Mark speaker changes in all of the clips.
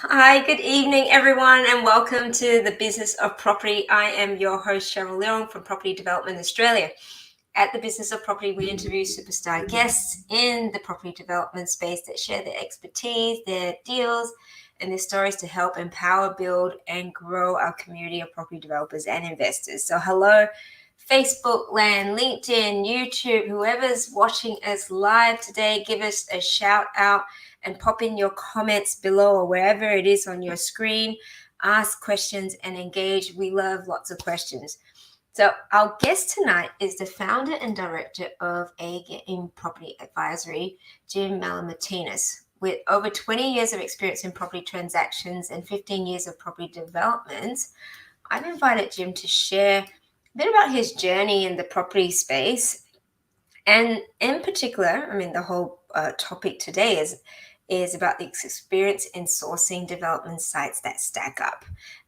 Speaker 1: Hi, good evening, everyone, and welcome to the Business of Property. I am your host, Cheryl Leong from Property Development Australia. At the Business of Property, we interview superstar guests in the property development space that share their expertise, their deals, and their stories to help empower, build, and grow our community of property developers and investors. So, hello, Facebook land, LinkedIn, YouTube, whoever's watching us live today, give us a shout out and pop in your comments below or wherever it is on your screen. Ask questions and engage. We love lots of questions. So our guest tonight is the founder and director of A-Game Property Advisory, Jim Malamartinez. With over 20 years of experience in property transactions and 15 years of property development, I've invited Jim to share a bit about his journey in the property space. And in particular, the whole topic today is about the experience in sourcing development sites that stack up.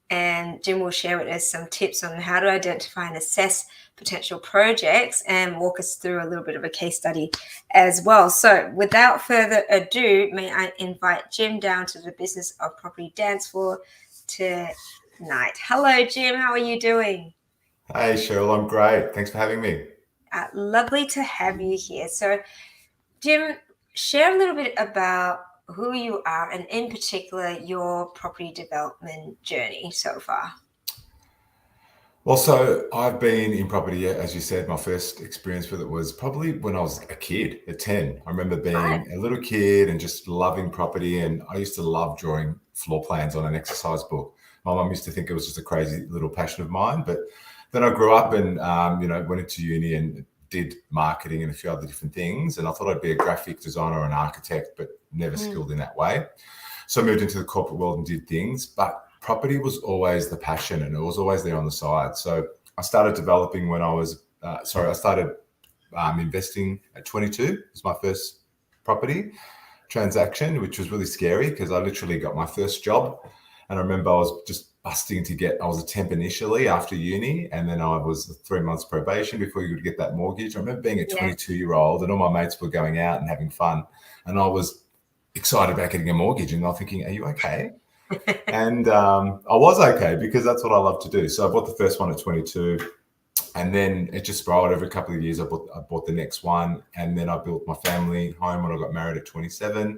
Speaker 1: And Jim will share with us some tips on how to identify and assess potential projects and walk us through a little bit of a case study as well. So without further ado, may I invite Jim down to the Business of Property dance floor tonight. Hello, Jim. How are you doing?
Speaker 2: Hey, Cheryl. I'm great. Thanks for having me.
Speaker 1: Lovely to have you here. So, Jim, share a little bit about who you are and in particular your property development journey so far.
Speaker 2: Well, so I've been in property, as you said, my first experience with it was probably when I was a kid at 10. I remember being a little kid and just loving property. And I used to love drawing floor plans on an exercise book. My mum used to think it was just a crazy little passion of mine. But then I grew up and, went into uni and did marketing and a few other different things. And I thought I'd be a graphic designer or an architect, but never skilled in that way. So I moved into the corporate world and did things. But property was always the passion and it was always there on the side. So I started developing when I started investing at 22. It was my first property transaction, which was really scary because I literally got my first job. And I remember I was just I was a temp initially after uni, and then I was 3 months probation before you could get that mortgage. I remember being a 22-year-old and all my mates were going out and having fun. And I was excited about getting a mortgage and I'm thinking, are you okay? And I was okay because that's what I love to do. So I bought the first one at 22 and then it just spiraled over a couple of years. I bought the next one and then I built my family home when I got married at 27.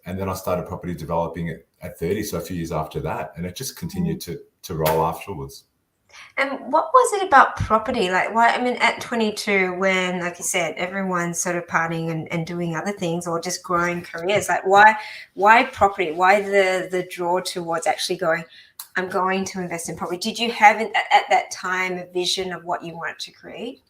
Speaker 2: And then I started property developing at 30, so a few years after that. And it just continued to roll afterwards.
Speaker 1: And what was it about property? Like, why? At 22, when, like you said, everyone's sort of partying and doing other things or just growing careers, like why property? Why the draw towards actually I'm going to invest in property? Did you have at that time a vision of what you wanted to create?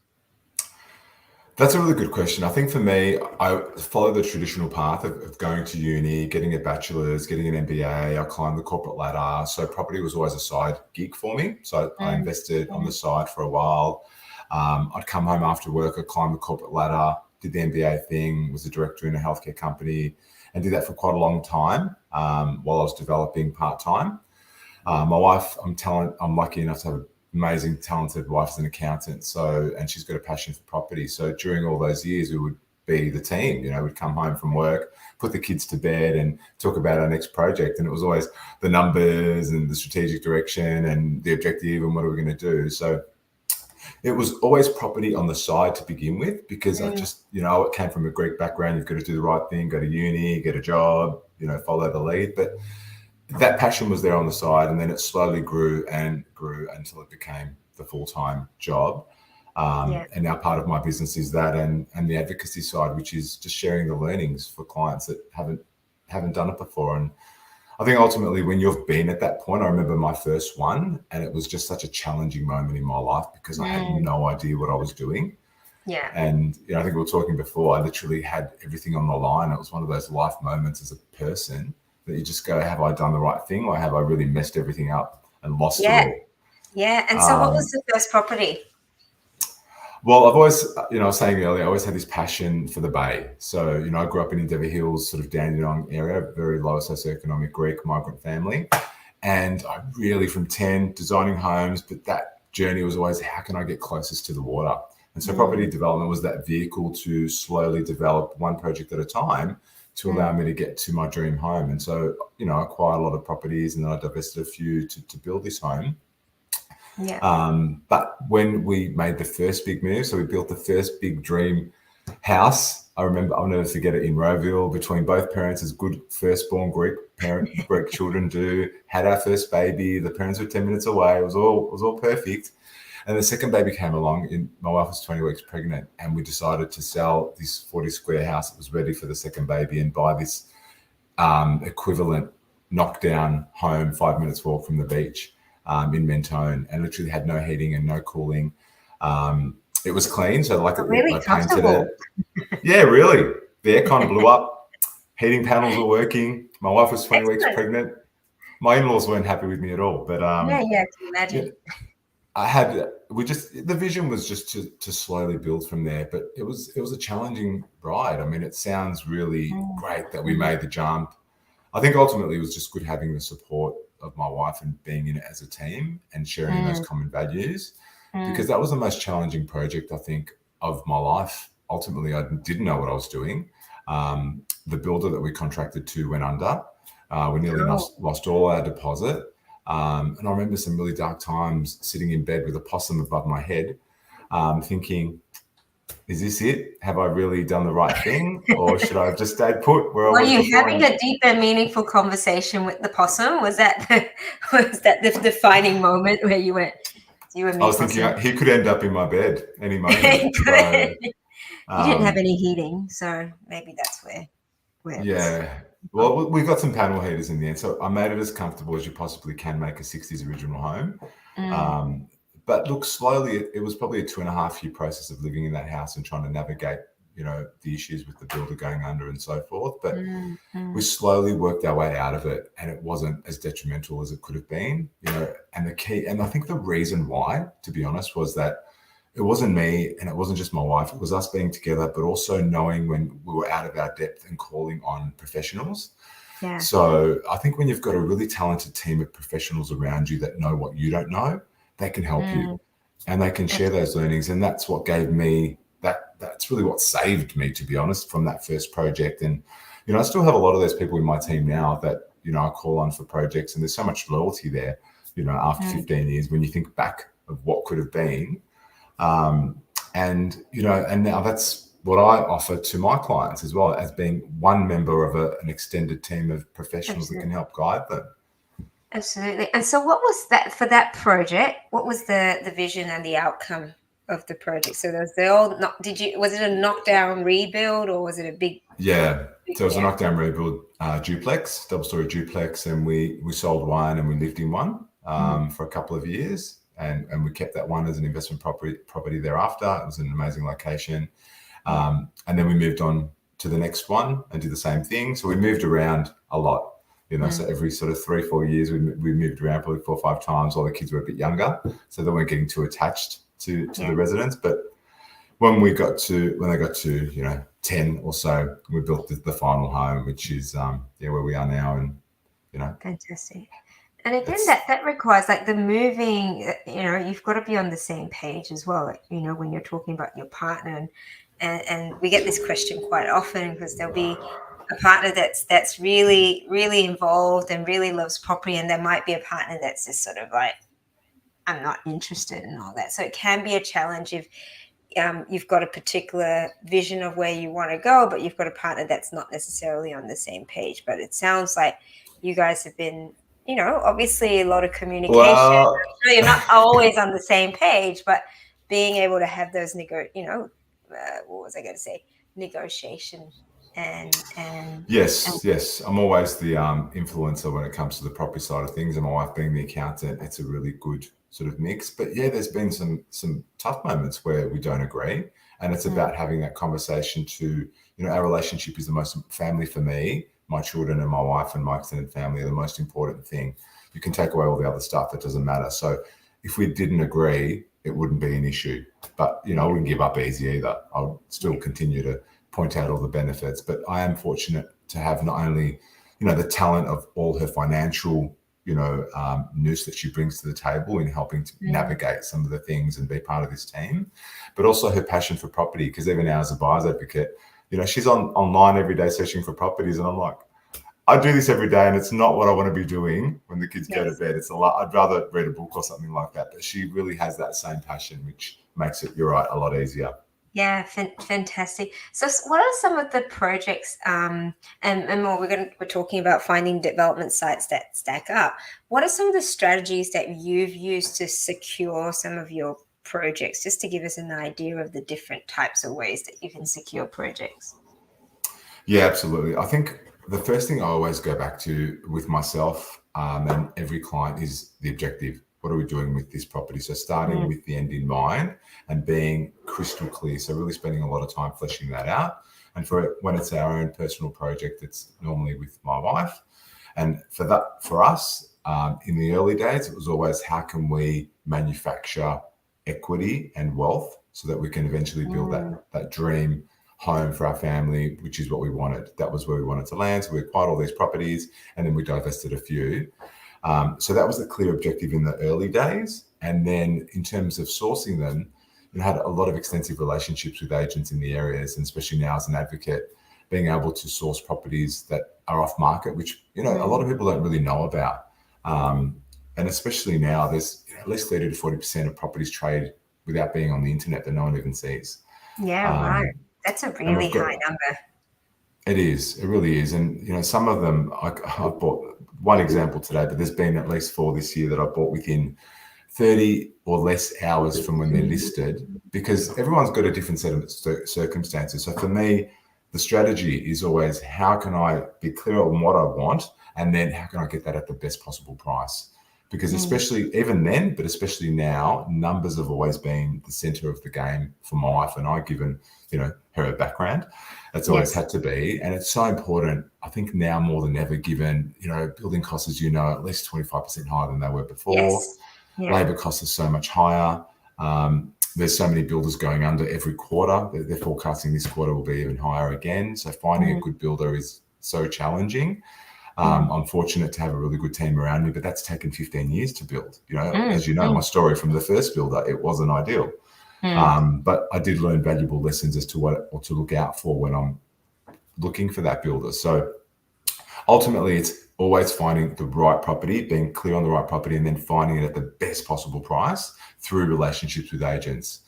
Speaker 2: That's a really good question. I think for me, I followed the traditional path of going to uni, getting a bachelor's, getting an MBA. I climbed the corporate ladder. So property was always a side gig for me. So I invested on the side for a while. I'd come home after work, I'd climb the corporate ladder, did the MBA thing, was a director in a healthcare company, and did that for quite a long time while I was developing part-time. My wife, I'm lucky enough to have amazing, talented wife as an accountant. And she's got a passion for property. So during all those years, we would be the team, we'd come home from work, put the kids to bed and talk about our next project. And it was always the numbers and the strategic direction and the objective and what are we going to do. So it was always property on the side to begin with, because I just, it came from a Greek background. You've got to do the right thing, go to uni, get a job, follow the lead. But that passion was there on the side, and then it slowly grew and grew until it became the full-time job. And now part of my business is that and the advocacy side, which is just sharing the learnings for clients that haven't done it before. And I think ultimately when you've been at that point, I remember my first one, and it was just such a challenging moment in my life because I had no idea what I was doing.
Speaker 1: Yeah.
Speaker 2: And I think we were talking before, I literally had everything on the line. It was one of those life moments as a person that you just go, have I done the right thing, or have I really messed everything up and lost it all?
Speaker 1: Yeah. And so what was the first property?
Speaker 2: Well, I've always, I was saying earlier, I always had this passion for the Bay. So, I grew up in Endeavour Hills, sort of Dandenong area, very low socioeconomic Greek migrant family. And I really, from 10, designing homes, but that journey was always, how can I get closest to the water? And so property development was that vehicle to slowly develop one project at a time to allow me to get to my dream home. And so, you know, I acquired a lot of properties and then I divested a few to build this home. But when we made the first big move, so we built the first big dream house, I remember, I'll never forget it, in Rowville, between both parents, as good firstborn Greek children do, had our first baby. The parents were 10 minutes away. It was all perfect. And the second baby came along, and my wife was 20 weeks pregnant, and we decided to sell this 40 square house that was ready for the second baby and buy this equivalent knockdown home 5 minutes walk from the beach in Mentone, and literally had no heating and no cooling. It was clean, so like
Speaker 1: really
Speaker 2: I
Speaker 1: comfortable.
Speaker 2: painted it. Yeah, really. The aircon blew up. Heating panels were working. My wife was 20 weeks pregnant. My in-laws weren't happy with me at all, but
Speaker 1: I can imagine.
Speaker 2: The vision was just to slowly build from there, but it was a challenging ride. I mean, it sounds really great that we made the jump. I think ultimately it was just good having the support of my wife and being in it as a team and sharing those common values, because that was the most challenging project, I think, of my life. Ultimately, I didn't know what I was doing. The builder that we contracted to went under. We nearly lost all our deposit. And I remember some really dark times sitting in bed with a possum above my head, thinking, is this it? Have I really done the right thing? Or should I have just stayed put where I was?
Speaker 1: Were you having a deep and meaningful conversation with the possum? Was that the defining moment where you went, you and me?
Speaker 2: I was thinking he could end up in my bed any moment.
Speaker 1: You didn't have any heating, so maybe that's where
Speaker 2: Well, we got some panel heaters in the end, so I made it as comfortable as you possibly can make a 60s original home. But look, slowly, it was probably a 2.5 year process of living in that house and trying to navigate, you know, the issues with the builder going under and so forth. But we slowly worked our way out of it, and it wasn't as detrimental as it could have been, you know. And the key, and I think the reason why, to be honest, was that it wasn't me and it wasn't just my wife. It was us being together, but also knowing when we were out of our depth and calling on professionals. Yeah. So I think when you've got a really talented team of professionals around you that know what you don't know, they can help you and they can share those learnings. And that's what gave me that's really what saved me, to be honest, from that first project. And, you know, I still have a lot of those people in my team now that, you know, I call on for projects, and there's so much loyalty there, you know, after 15 years, when you think back of what could have been. And, you know, and now that's what I offer to my clients as well, as being one member of an extended team of professionals that can help guide them.
Speaker 1: Absolutely. And so what was that for that project? What was the vision and the outcome of the project? So was it a knockdown rebuild, or was it a big?
Speaker 2: Yeah. So it was a knockdown rebuild duplex, double-story duplex, and we sold one and we lived in one for a couple of years. And we kept that one as an investment property thereafter. It was an amazing location. And then we moved on to the next one and did the same thing. So we moved around a lot, you know, so every sort of 3-4 years, we moved around probably 4 or 5 times while the kids were a bit younger. So they weren't getting too attached to the residents. But when they got to, you know, 10 or so, we built the final home, which is where we are now. And, you know.
Speaker 1: Fantastic. And again, that requires, like, the moving, you know, you've got to be on the same page as well, like, you know, when you're talking about your partner. And we get this question quite often, because there'll be a partner that's really, really involved and really loves property, and there might be a partner that's just sort of like, I'm not interested in all that. So it can be a challenge if you've got a particular vision of where you want to go, but you've got a partner that's not necessarily on the same page. But it sounds like you guys have been, you know, obviously a lot of communication.
Speaker 2: Well,
Speaker 1: you're not always on the same page, but being able to have those negotiation and
Speaker 2: yes. I'm always the influencer when it comes to the property side of things, and my wife being the accountant, it's a really good sort of mix. But yeah, there's been some tough moments where we don't agree, and it's about having that conversation to, you know, our relationship is the most family for me. My children and my wife and my extended family are the most important thing. You can take away all the other stuff, it doesn't matter. So if we didn't agree, it wouldn't be an issue. But, you know, I wouldn't give up easy either. I'll still continue to point out all the benefits. But I am fortunate to have not only, you know, the talent of all her financial nous that she brings to the table in helping to navigate some of the things and be part of this team, but also her passion for property. Because even now as a buyer's advocate, she's online every day searching for properties, and I'm like, I do this every day, and it's not what I want to be doing when the kids go to bed. It's a lot. I'd rather read a book or something like that. But she really has that same passion, which makes it, you're right, a lot easier.
Speaker 1: Yeah, fantastic. So what are some of the projects, and more, we're talking about finding development sites that stack up. What are some of the strategies that you've used to secure some of your projects, just to give us an idea of the different types of ways that you can secure projects?
Speaker 2: Yeah, absolutely. I think the first thing I always go back to with myself and every client is the objective. What are we doing with this property? So starting with the end in mind and being crystal clear. So really spending a lot of time fleshing that out. And when it's our own personal project, it's normally with my wife. And for us, in the early days, it was always, how can we manufacture equity and wealth so that we can eventually build that dream home for our family, which is what we wanted. That was where we wanted to land. So we acquired all these properties, and then we divested a few. So that was a clear objective in the early days. And then in terms of sourcing them, we had a lot of extensive relationships with agents in the areas, and especially now as an advocate, being able to source properties that are off market, which, a lot of people don't really know about. And especially now, there's at least 30 to 40% of properties trade without being on the internet that no one even sees.
Speaker 1: Yeah, right. That's a really high number.
Speaker 2: It is. It really is. And, some of them, I've bought one example today, but there's been at least 4 this year that I bought within 30 or less hours from when they're listed, because everyone's got a different set of circumstances. So for me, the strategy is always, how can I be clear on what I want? And then how can I get that at the best possible price? Because especially even then, but especially now, numbers have always been the center of the game for my wife and I, given, her background. That's always had to be. And it's so important, I think now more than ever, given, building costs, as at least 25% higher than they were before.
Speaker 1: Yes. Yeah.
Speaker 2: Labor costs are so much higher. There's so many builders going under every quarter. They're forecasting this quarter will be even higher again. So finding a good builder is so challenging. I'm fortunate to have a really good team around me, but that's taken 15 years to build. As my story from the first builder, it wasn't ideal. But I did learn valuable lessons as to what to look out for when I'm looking for that builder. So ultimately, it's always finding the right property, being clear on the right property, and then finding it at the best possible price through relationships with agents.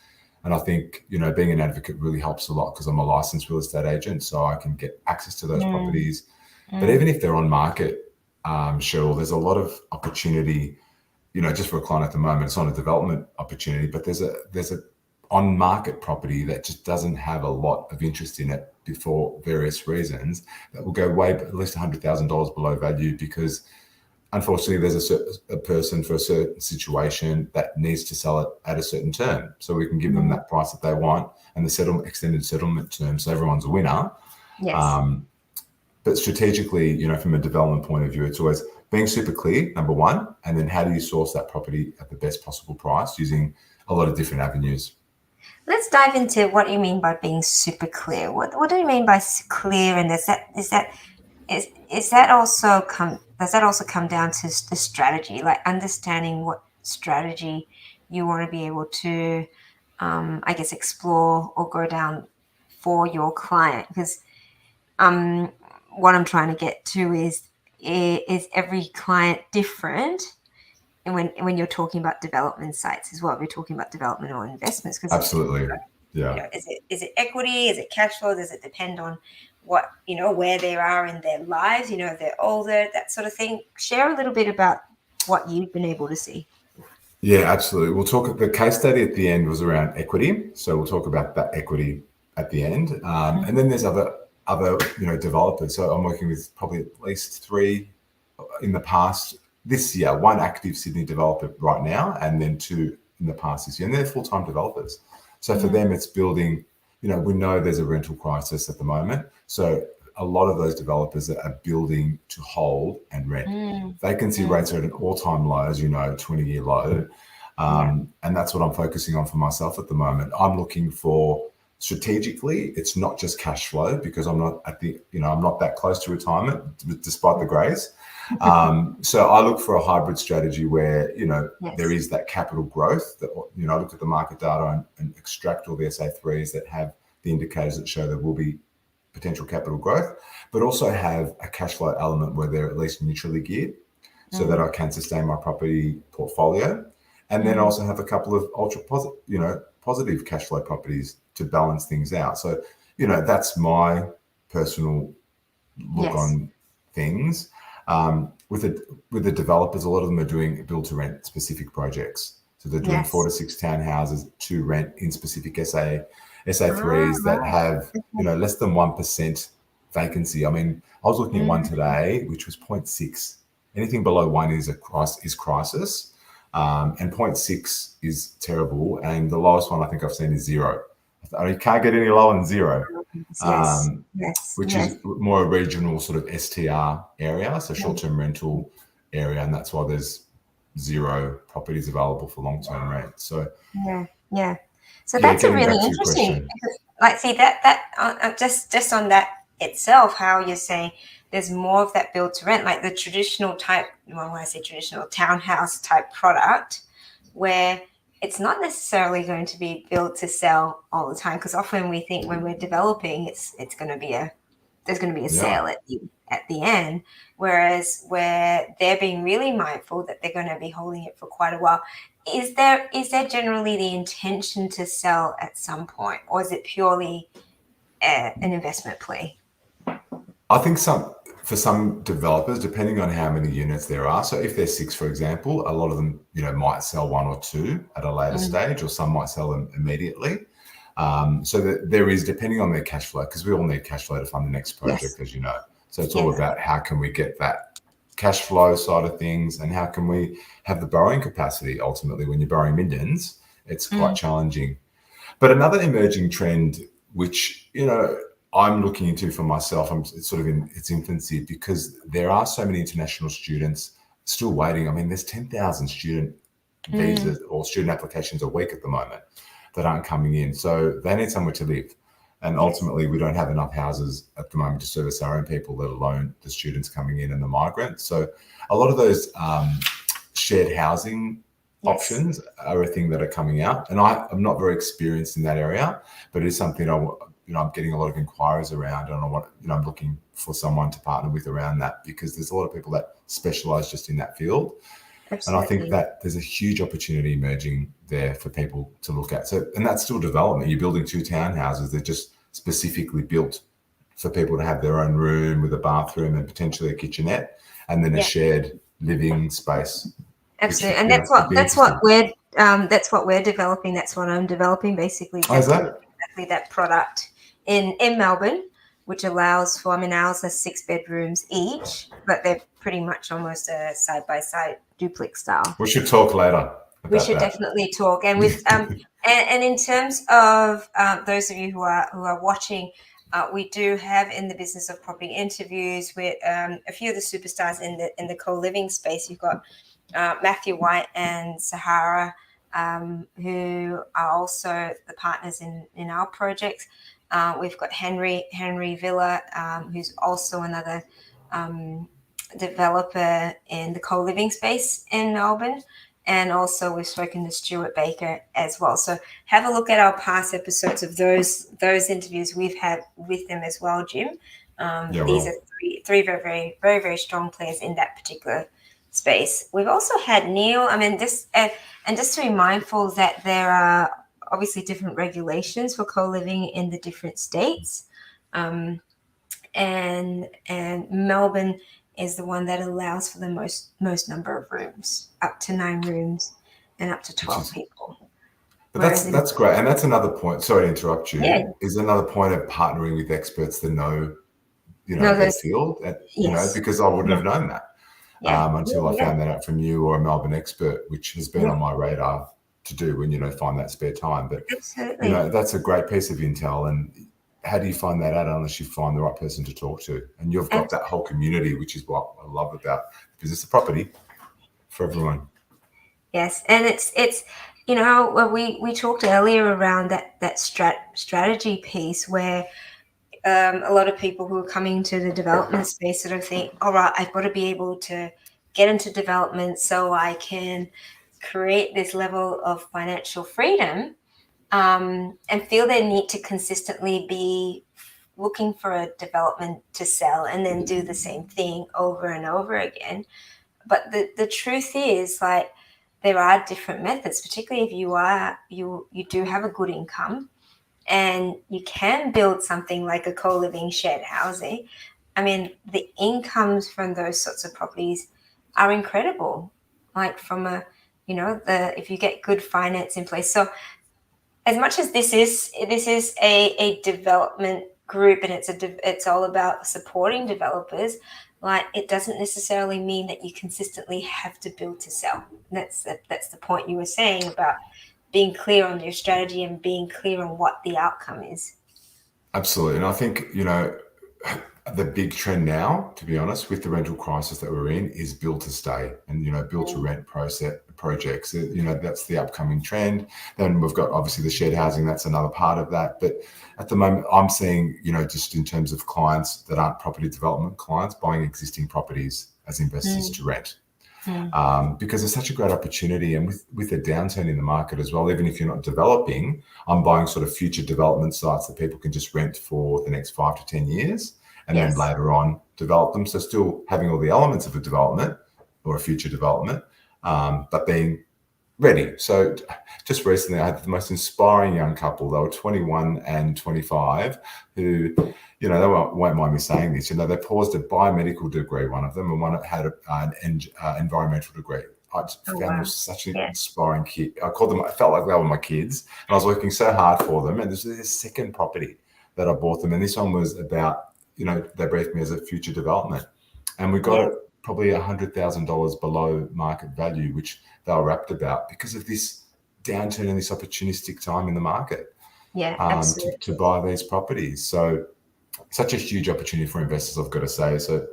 Speaker 2: And I think, being an advocate really helps a lot, because I'm a licensed real estate agent, so I can get access to those properties. But even if they're on market, Cheryl, there's a lot of opportunity, just for a client at the moment. It's not a development opportunity, but there's a on market property that just doesn't have a lot of interest in it for various reasons, that will go way at least $100,000 below value, because unfortunately there's a person for a certain situation that needs to sell it at a certain term. So we can give them that price that they want and the extended settlement term, so everyone's a winner.
Speaker 1: Yes.
Speaker 2: But strategically, from a development point of view, it's always being super clear, number one, and then how do you source that property at the best possible price using a lot of different avenues.
Speaker 1: Let's dive into what you mean by being super clear. What do you mean by clear? And does that also come down to the strategy, like understanding what strategy you want to be able to, explore or go down for your client? Because what I'm trying to get to is every client different? And when you're talking about development sites as well, we're talking about development or investments.
Speaker 2: Absolutely, yeah.
Speaker 1: Is it equity? Is it cash flow? Does it depend on what where they are in their lives? If they're older, that sort of thing. Share a little bit about what you've been able to see.
Speaker 2: Yeah, absolutely. We'll talk. The case study at the end was around equity, so we'll talk about that equity at the end. And then there's other developers. So I'm working with probably at least 3 in the past. This year, 1 active Sydney developer right now, and then 2 in the past this year. And they're full-time developers. So for them, it's building, we know there's a rental crisis at the moment. So a lot of those developers are building to hold and rent. Vacancy rates are at an all-time low, as 20-year low. And that's what I'm focusing on for myself at the moment. I'm looking for strategically, it's not just cash flow, because I'm not I'm not that close to retirement, despite the grace. So I look for a hybrid strategy where, there is that capital growth that, I look at the market data and extract all the SA3s that have the indicators that show there will be potential capital growth, but also have a cash flow element where they're at least neutrally geared, so that I can sustain my property portfolio, and then also have a couple of ultra positive cash flow properties to balance things out. So, that's my personal look on things. With the developers, a lot of them are doing build to rent specific projects. So they're doing 4 to 6 townhouses to rent in specific SA3s that have, less than 1% vacancy. I mean, I was looking at one today, which was 0.6. Anything below 1 is crisis. And 0.6 is terrible. And the lowest one I think I've seen is 0. You can't get any lower than 0. Which is more a regional sort of STR area, so short-term rental area, and that's why there's 0 properties available for long-term rent. So
Speaker 1: so that's a really interesting, like, see that just on that itself, how you're saying there's more of that build to rent, like the traditional type, when I say traditional, townhouse type product, where it's not necessarily going to be built to sell all the time, because often we think when we're developing, there's going to be a sale at the end, whereas where they're being really mindful that they're going to be holding it for quite a while. Is there generally the intention to sell at some point, or is it purely an investment play?
Speaker 2: I think for some developers, depending on how many units there are. So if there's 6, for example, a lot of them, might sell 1 or 2 at a later stage, or some might sell them immediately. So that there is, depending on their cash flow, because we all need cash flow to fund the next project, as you know. So it's all about how can we get that cash flow side of things, and how can we have the borrowing capacity. Ultimately, when you're borrowing millions, it's quite challenging. But another emerging trend, which, I'm looking into for myself, it's sort of in its infancy, because there are so many international students still waiting. I mean, there's 10,000 student visas or student applications a week at the moment that aren't coming in. So they need somewhere to live. And ultimately, we don't have enough houses at the moment to service our own people, let alone the students coming in and the migrants. So a lot of those shared housing options are a thing that are coming out. And I'm not very experienced in that area, but it is something I'm getting a lot of inquiries around, and I'm looking for someone to partner with around that, because there's a lot of people that specialize just in that field. Absolutely. And I think that there's a huge opportunity emerging there for people to look at. So, and that's still development. You're building 2 townhouses. They're just specifically built for people to have their own room with a bathroom and potentially a kitchenette, and then a shared living space.
Speaker 1: Absolutely. And that's what we're developing. That's what I'm developing, basically. Exactly that product in Melbourne, which allows for, ours are 6 bedrooms each, but they're pretty much almost a side-by-side duplex style.
Speaker 2: We should talk later.
Speaker 1: We should definitely talk. And with and in terms of those of you who are watching, we do have in the Business of Property interviews with a few of the superstars in the co-living space. You've got Matthew White and Sahara, who are also the partners in our projects. We've got Henry Villa, who's also another developer in the co-living space in Melbourne. And also we've spoken to Stuart Baker as well. So have a look at our past episodes of those interviews we've had with them as well, Jim. These are three very, very, very, very strong players in that particular space. We've also had Neil. Just to be mindful that there are obviously different regulations for co-living in the different states. And Melbourne is the one that allows for the most number of rooms, up to 9 rooms and up to 12 people.
Speaker 2: But that's great. And that's another point. Sorry to interrupt you. Yeah. Is another point of partnering with experts that know, their field, because I wouldn't have known that until I found that out from you or a Melbourne expert, which has been on my radar to do when, find that spare time. But,
Speaker 1: absolutely.
Speaker 2: That's a great piece of intel. And how do you find that out unless you find the right person to talk to? And you've got that whole community, which is what I love about business of property for everyone.
Speaker 1: Yes, and it's you know, well, we talked earlier around that strategy piece where a lot of people who are coming to the development space sort of think, all right, I've got to be able to get into development so I can create this level of financial freedom, and feel they need to consistently be looking for a development to sell and then do the same thing over and over again. But the truth is, like, there are different methods, particularly if you do have a good income and you can build something like a co-living shared housing. I mean, the incomes from those sorts of properties are incredible. Like from a, you know, if you get good finance in place. So as much as this is a development group and it's all about supporting developers, like, it doesn't necessarily mean that you consistently have to build to sell. That's the point you were saying about being clear on your strategy and being clear on what the outcome is.
Speaker 2: Absolutely. And I think, you know, the big trend now, to be honest, with the rental crisis that we're in, is build to stay and, you know, build to rent projects. You know, that's the upcoming trend. Then we've got obviously the shared housing, that's another part of that. But at the moment, I'm seeing, you know, just in terms of clients that aren't property development clients, buying existing properties as investors to rent. Because it's such a great opportunity, and with a downturn in the market as well, even if you're not developing, I'm buying sort of future development sites that people can just rent for the next 5 to 10 years and then later on develop them. So still having all the elements of a development or a future development, but being ready. So just recently, I had the most inspiring young couple. They were 21 and 25 who, you know, they won't mind me saying this, you know, they paused a biomedical degree, one of them, and one had an environmental degree. I found them such an inspiring kid. I felt like they were my kids, and I was working so hard for them. And this is their second property that I bought them. And this one was about, you know, they briefed me as a future development. And we got it probably $100,000 below market value, which they were rapt about because of this downturn and this opportunistic time in the market to buy these properties. So such a huge opportunity for investors, I've got to say. So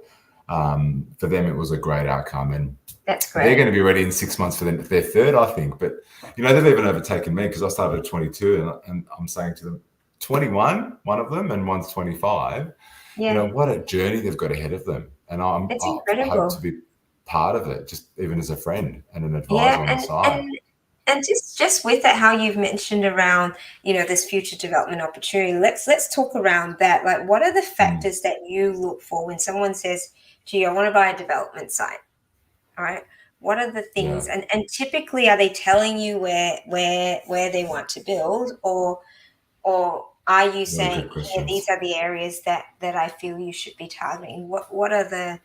Speaker 2: for them, it was a great outcome, and
Speaker 1: that's great.
Speaker 2: They're going to be ready in 6 months for their third, I think. But, you know, they've even overtaken me because I started at 22 and I'm saying to them, 21, one of them, and one's 25. You know, what a journey they've got ahead of them. And I hope to be part of it, just even as a friend and an advisor on the side.
Speaker 1: And just with that, how you've mentioned around, you know, this future development opportunity, let's talk around that. Like, what are the factors that you look for when someone says, gee, I want to buy a development site? All right. What are the things, and typically are they telling you where they want to build, or are you saying, yeah, these are the areas that I feel you should be targeting? What are the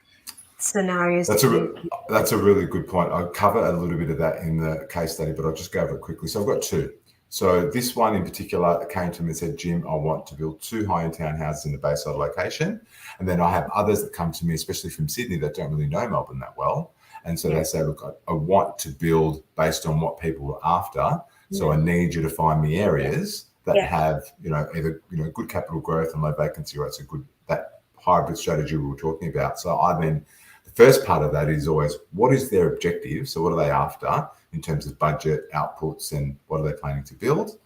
Speaker 1: scenarios?
Speaker 2: That's a really good point. I'll cover a little bit of that in the case study, but I'll just go over it quickly. So I've got two. So this one in particular came to me and said, Jim, I want to build 2 high-end townhouses in the Bayside location. And then I have others that come to me, especially from Sydney, that don't really know Melbourne that well. And so they say, look, I want to build based on what people are after. So I need you to find me areas that have, you know, either, you know, good capital growth and low vacancy rates, that hybrid strategy we were talking about. So the first part of that is always, what is their objective? So what are they after in terms of budget, outputs, and what are they planning to build?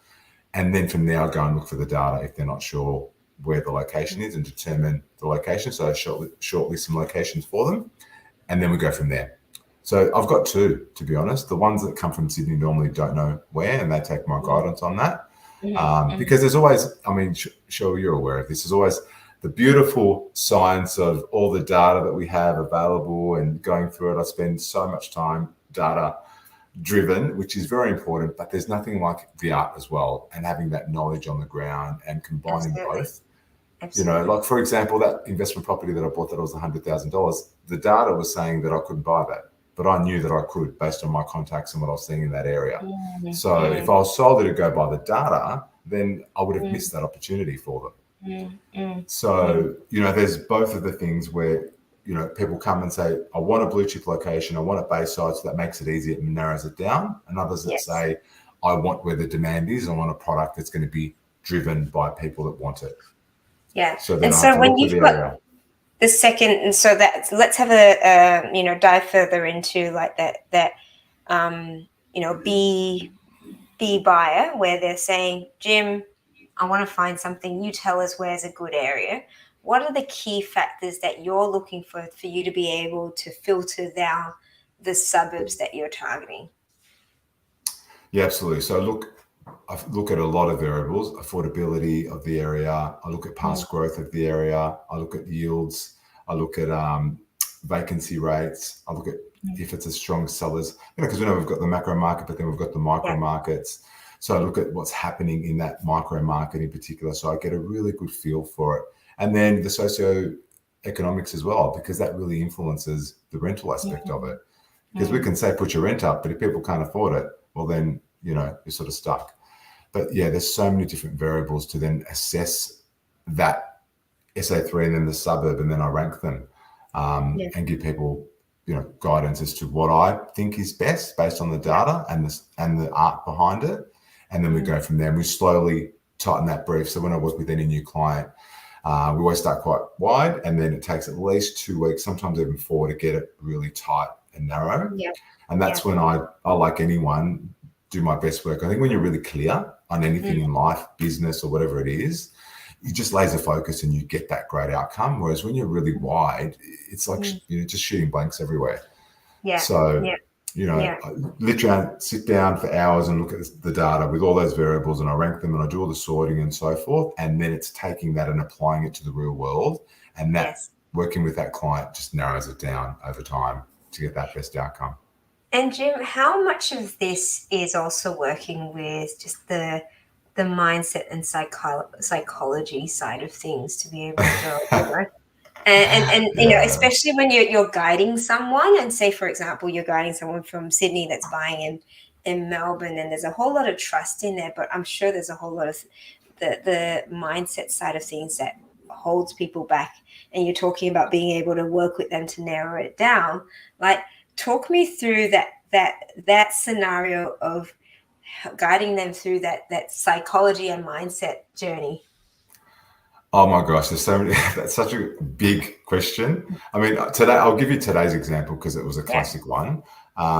Speaker 2: And then from there, I'll go and look for the data if they're not sure where the location is and determine the location. So I shortlist some locations for them, and then we go from there. So I've got 2, to be honest. The ones that come from Sydney normally don't know where, and they take my guidance on that. Because there's always, I mean, sure, you're aware of this, there's always the beautiful science of all the data that we have available and going through it. I spend so much time data driven, which is very important, but there's nothing like the art as well, and having that knowledge on the ground and combining both. You know, like, for example, that investment property that I bought that was $100,000, the data was saying that I couldn't buy that, but I knew that I could based on my contacts and what I was seeing in that area. So if I was solely to go by the data, then I would have missed that opportunity for them. So, you know, there's both of the things where, you know, people come and say, I want a blue chip location, I want a Bayside, so that makes it easier and narrows it down. And others that say, I want where the demand is, I want a product that's going to be driven by people that want it.
Speaker 1: Yeah.
Speaker 2: So then when you've got
Speaker 1: the second, and so that, let's have a you know, dive further into like that you know, the buyer where they're saying, Jim, I want to find something. You tell us where's a good area. What are the key factors that you're looking for you to be able to filter down the suburbs that you're targeting?
Speaker 2: Yeah, absolutely. So I look at a lot of variables: affordability of the area. I look at past growth of the area. I look at yields. I look at vacancy rates. I look at if it's a strong sellers, because we know we've got the macro market, but then we've got the micro markets. So I look at what's happening in that micro market in particular. So I get a really good feel for it. And then the socio-economics as well, because that really influences the rental aspect of it. Because we can say, put your rent up, but if people can't afford it, well, then, you're sort of stuck. But yeah, there's so many different variables to then assess that SA3 and then the suburb, and then I rank them and give people, guidance as to what I think is best based on the data and the art behind it. And then we go from there and we slowly tighten that brief. So when I work with any new client, we always start quite wide, and then it takes at least 2 weeks, sometimes even 4, to get it really tight and narrow. And that's when I, like anyone, do my best work. I think when you're really clear on anything in life, business or whatever it is, you just laser focus and you get that great outcome. Whereas when you're really wide, it's like just shooting blanks everywhere. I literally sit down for hours and look at the data with all those variables, and I rank them and I do all the sorting and so forth. And then it's taking that and applying it to the real world, and that working with that client just narrows it down over time to get that best outcome.
Speaker 1: And Jim, how much of this is also working with just the mindset and psychology side of things to be able to go, and especially when you're guiding someone, and say, for example, you're guiding someone from Sydney that's buying in Melbourne, and there's a whole lot of trust in there, but I'm sure there's a whole lot of the mindset side of things that holds people back, and you're talking about being able to work with them to narrow it down. Like, talk me through that scenario of guiding them through that psychology and mindset journey.
Speaker 2: Oh my gosh, there's so many. That's such a big question. I mean, today I'll give you today's example because it was a classic one.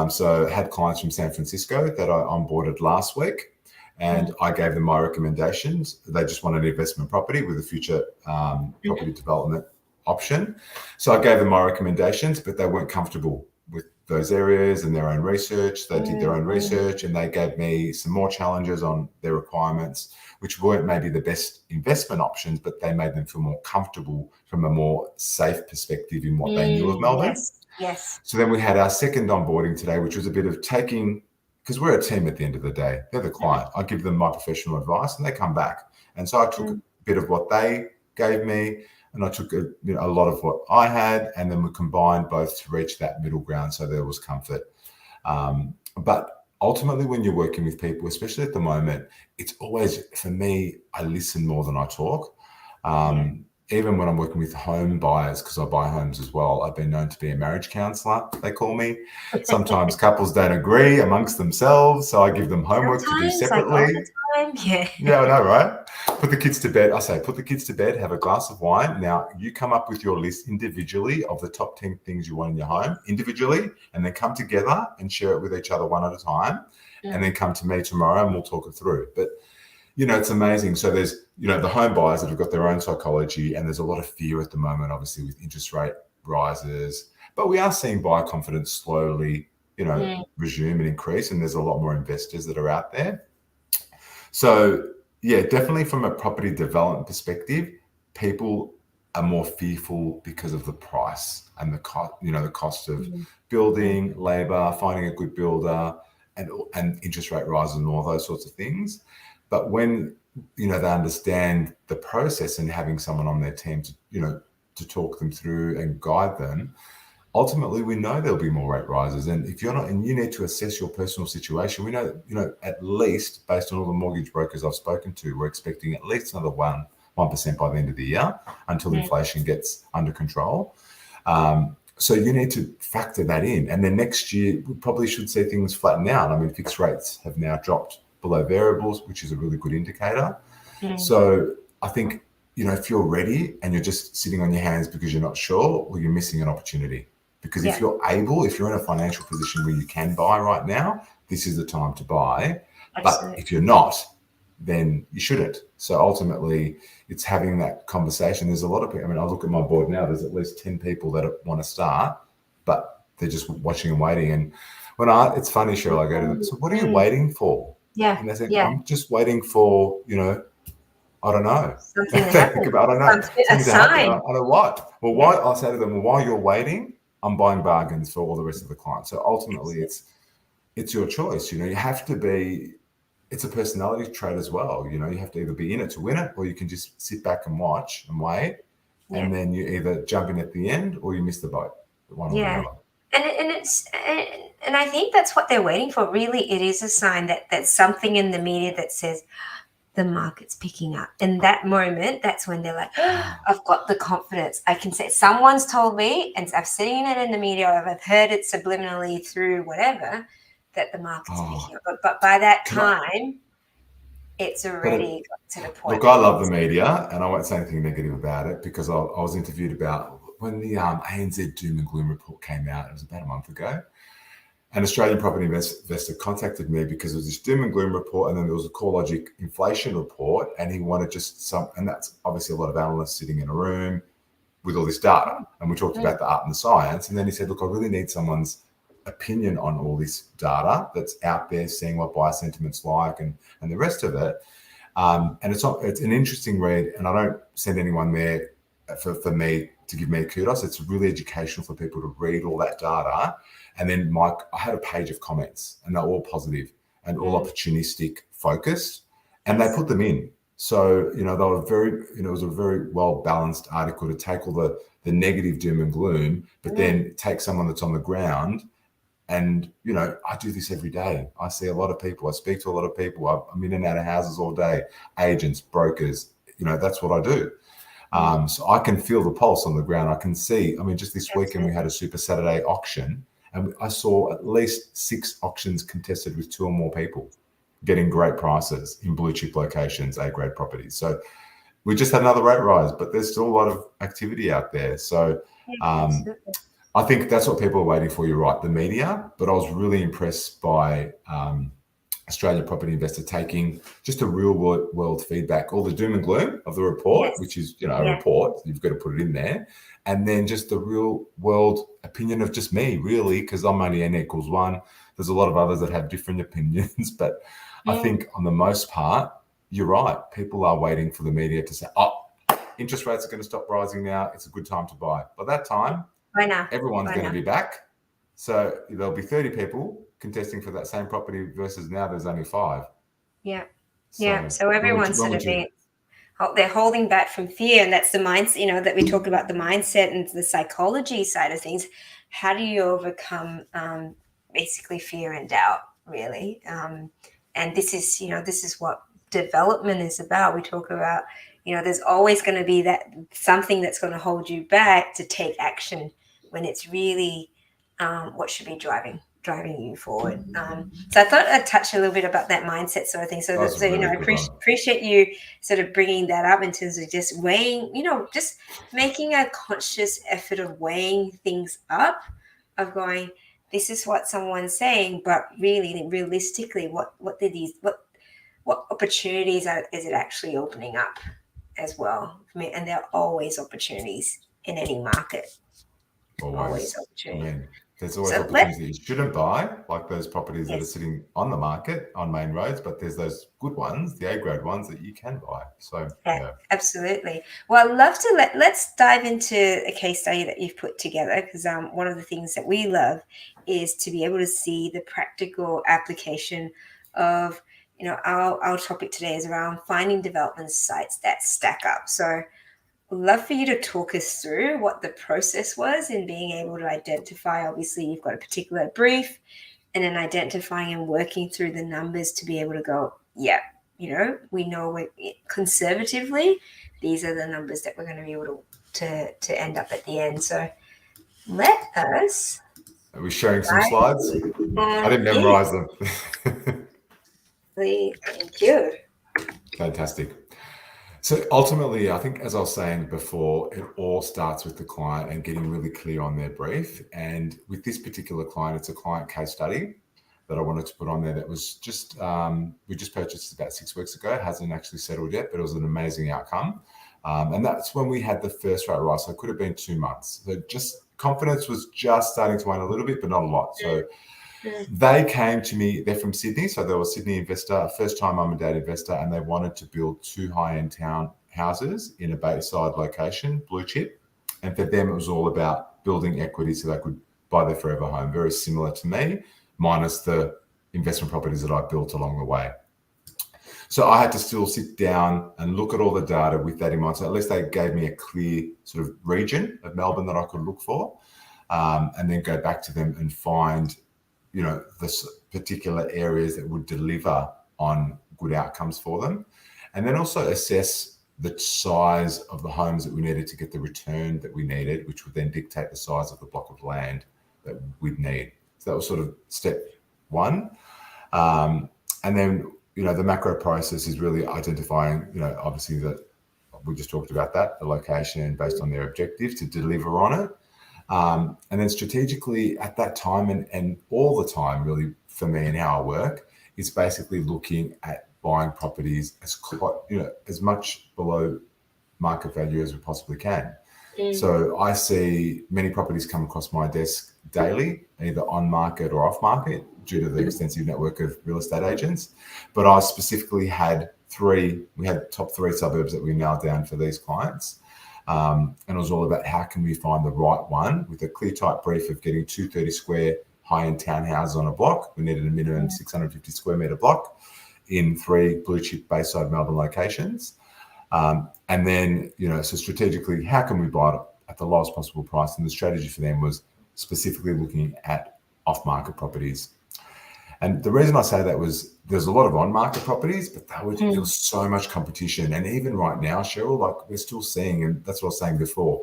Speaker 2: So I had clients from San Francisco that I onboarded last week, and I gave them my recommendations. They just wanted an investment property with a future property development option. So I gave them my recommendations, but they weren't comfortable with those areas and their own research. They did their own research, and they gave me some more challenges on their requirements, which weren't maybe the best investment options, but they made them feel more comfortable from a more safe perspective in what they knew of Melbourne.
Speaker 1: Yes.
Speaker 2: So then we had our second onboarding today, which was a bit of taking, because we're a team at the end of the day. They're the client. I give them my professional advice and they come back. And so I took a bit of what they gave me, and I took a lot of what I had, and then we combined both to reach that middle ground so there was comfort. But ultimately, when you're working with people, especially at the moment, it's always, for me, I listen more than I talk. Even when I'm working with home buyers, because I buy homes as well, I've been known to be a marriage counsellor, they call me. Sometimes couples don't agree amongst themselves, so I give them homework to do separately. Yeah, I know, right? Put the kids to bed. I say, put the kids to bed, have a glass of wine. Now, you come up with your list individually of the top 10 things you want in your home, individually, and then come together and share it with each other one at a time, and then come to me tomorrow and we'll talk it through. But it's amazing. So there's, the home buyers that have got their own psychology, and there's a lot of fear at the moment, obviously, with interest rate rises. But we are seeing buyer confidence slowly, resume and increase, and there's a lot more investors that are out there. So, yeah, definitely from a property development perspective, people are more fearful because of the price and the cost of building, labor, finding a good builder, and interest rate rises and all those sorts of things. But when, they understand the process and having someone on their team to talk them through and guide them, ultimately we know there'll be more rate rises. And if you're not, and you need to assess your personal situation, we know, at least based on all the mortgage brokers I've spoken to, we're expecting at least another 1% by the end of the year until inflation gets under control. So you need to factor that in. And then next year, we probably should see things flatten out. I mean, fixed rates have now dropped below variables, which is a really good indicator. So I think, if you're ready and you're just sitting on your hands because you're not sure, well, you're missing an opportunity. Because if you're in a financial position where you can buy right now, this is the time to buy. But if you're not, then you shouldn't. So ultimately, it's having that conversation. There's a lot of people. I mean, I look at my board now. There's at least 10 people that want to start, but they're just watching and waiting. And it's funny, Cheryl, I go to them, so what are you waiting for?
Speaker 1: Yeah.
Speaker 2: And they think, I'm just waiting for, I don't know.
Speaker 1: Something to happen.
Speaker 2: I don't know.
Speaker 1: A sign.
Speaker 2: I don't know what. Well, why? I'll say to them, well, while you're waiting, I'm buying bargains for all the rest of the clients. So ultimately, it's your choice. You have to be. It's a personality trait as well. You have to either be in it to win it, or you can just sit back and watch and wait, and then you either jump in at the end or you miss the boat. One or the other.
Speaker 1: And I think that's what they're waiting for. Really, it is a sign that there's something in the media that says the market's picking up. In that moment, that's when they're like, I've got the confidence. I can say someone's told me, and I've seen it in the media, or I've heard it subliminally through whatever, that the market's picking up. But by that time, it's already got to the point.
Speaker 2: Look, I love the media, and I won't say anything negative about it, because I was interviewed about when the ANZ Doom and Gloom report came out. It was about a month ago. An Australian property investor contacted me because there was this doom and gloom report, and then there was a CoreLogic inflation report, and he wanted and that's obviously a lot of analysts sitting in a room with all this data. And we talked about the art and the science. And then he said, look, I really need someone's opinion on all this data that's out there, seeing what buyer sentiment's like and the rest of it. And it's an interesting read, and I don't send anyone there for me to give me kudos. It's really educational for people to read all that data. And then I had a page of comments, and they're all positive and all opportunistic focused, and they put them in. So, they were it was a very well balanced article to take all the negative doom and gloom, but then take someone that's on the ground. And, I do this every day. I see a lot of people. I speak to a lot of people. I'm in and out of houses all day, agents, brokers, that's what I do. So I can feel the pulse on the ground. I can see, just this weekend we had a Super Saturday auction, and I saw at least 6 auctions contested with 2 or more people getting great prices in blue chip locations, A-grade properties. So we just had another rate rise, but there's still a lot of activity out there. So I think that's what people are waiting for. You're right, the media. But I was really impressed by Australian property investor taking just a real world feedback, all the doom and gloom of the report, which is, a report, you've got to put it in there. And then just the real world opinion of just me, really, because I'm only N=1. There's a lot of others that have different opinions, but I think on the most part, you're right. People are waiting for the media to say, interest rates are going to stop rising now. It's a good time to buy. By that time, everyone's going to be back. So there'll be 30 people contesting for that same property versus now there's only 5.
Speaker 1: Yeah. So everyone's sort of they're holding back from fear, and that's the mindset, that we talk about, the mindset and the psychology side of things. How do you overcome basically fear and doubt, really? And this is what development is about. We talk about, there's always going to be that something that's going to hold you back to take action when it's really what should be driving you forward. So I thought I'd touch a little bit about that mindset sort of thing. So I appreciate you sort of bringing that up in terms of just weighing, just making a conscious effort of weighing things up, of going, this is what someone's saying, but really, realistically, what opportunities is it actually opening up as well? And there are always opportunities in any market. Always opportunities.
Speaker 2: There's always opportunities that you shouldn't buy, like those properties that are sitting on the market on main roads, but there's those good ones, the A-grade ones, that you can buy. So
Speaker 1: absolutely. Well, I'd love to let's dive into a case study that you've put together, because one of the things that we love is to be able to see the practical application of, our topic today is around finding development sites that stack up. So I'd love for you to talk us through what the process was in being able to identify. Obviously, you've got a particular brief, and then identifying and working through the numbers to be able to go, we know conservatively, these are the numbers that we're going to be able to end up at the end. So let us.
Speaker 2: Are we sharing some slides? I didn't memorize them.
Speaker 1: Thank you.
Speaker 2: Fantastic. So ultimately, I think, as I was saying before, it all starts with the client and getting really clear on their brief. And with this particular client, it's a client case study. that I wanted to put on there that was just, we just purchased about 6 weeks ago. It hasn't actually settled yet, but it was an amazing outcome. And that's when we had the first rate rise. So it could have been 2 months. So just confidence was just starting to wane a little bit, but not a lot. So they came to me, they're from Sydney. So they were a Sydney investor, a first-time mum and dad investor, and they wanted to build 2 high-end town houses in a Bayside location, blue chip. And for them, it was all about building equity so they could buy their forever home, very similar to me, minus the investment properties that I built along the way. So I had to still sit down and look at all the data with that in mind. So at least they gave me a clear sort of region of Melbourne that I could look for, and then go back to them and find, the particular areas that would deliver on good outcomes for them. And then also assess the size of the homes that we needed to get the return that we needed, which would then dictate the size of the block of land that we'd need. So that was sort of step one. And then, the macro process is really identifying, obviously that we just talked about that, the location based on their objective to deliver on it. And then strategically at that time and all the time really for me and how I work is basically looking at buying properties as much below market value as we possibly can. So I see many properties come across my desk daily, either on market or off market, due to the extensive network of real estate agents. But I specifically had top 3 suburbs that we nailed down for these clients. And it was all about how can we find the right one with a clear type brief of getting 230 square high-end townhouses on a block. We needed a minimum 650 square metre block in 3 blue chip Bayside Melbourne locations. And then, so strategically, how can we buy it at the lowest possible price? And the strategy for them was specifically looking at off-market properties. And the reason I say that was there's a lot of on-market properties, but there was so much competition. And even right now, Cheryl, we're still seeing, and that's what I was saying before,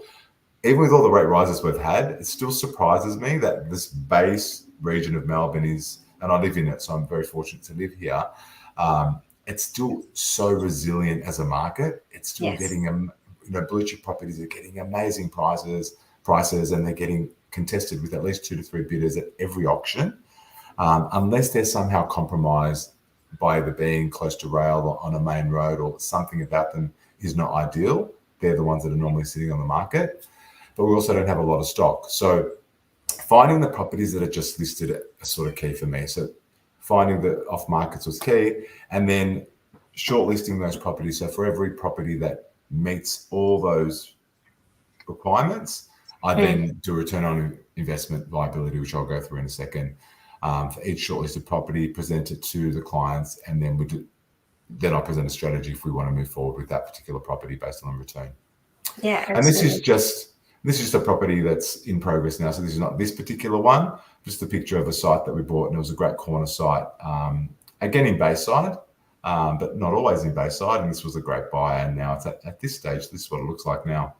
Speaker 2: even with all the rate rises we've had, it still surprises me that this base region of Melbourne is, and I live in it, so I'm very fortunate to live here. It's still so resilient as a market. It's still getting, blue chip properties are getting amazing prices, and they're getting contested with at least 2 to 3 bidders at every auction. Unless they're somehow compromised by either being close to rail or on a main road or something about them is not ideal. They're the ones that are normally sitting on the market. But we also don't have a lot of stock. So finding the properties that are just listed are sort of key for me. So finding the off markets was key, and then shortlisting those properties. So for every property that meets all those requirements, I then do a return on investment viability, which I'll go through in a second. For each shortlisted property, present it to the clients, and then then I present a strategy if we want to move forward with that particular property based on the return.
Speaker 1: Yeah, absolutely.
Speaker 2: And this is just a property that's in progress now. So this is not this particular one, just a picture of a site that we bought, and it was a great corner site. Again in Bayside, but not always in Bayside. And this was a great buy, and now it's at this stage. This is what it looks like now.